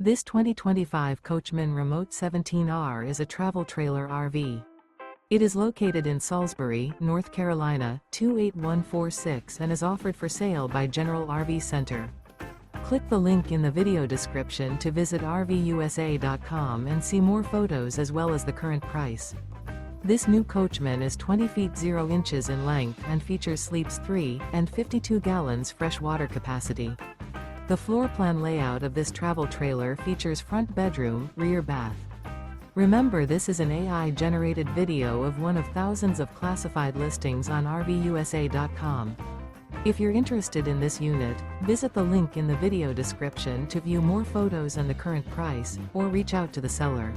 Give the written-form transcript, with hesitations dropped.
This 2025 Coachmen Remote 17R is a travel trailer RV. It is located in Salisbury, North Carolina, 28146 and is offered for sale by General RV Center. Click the link in the video description to visit RVUSA.com and see more photos as well as the current price. This new Coachmen is 20 feet 0 inches in length and features sleeps 3 and 52 gallons fresh water capacity. The floor plan layout of this travel trailer features front bedroom, rear bath. Remember, this is an AI-generated video of one of thousands of classified listings on RVUSA.com. If you're interested in this unit, visit the link in the video description to view more photos and the current price, or reach out to the seller.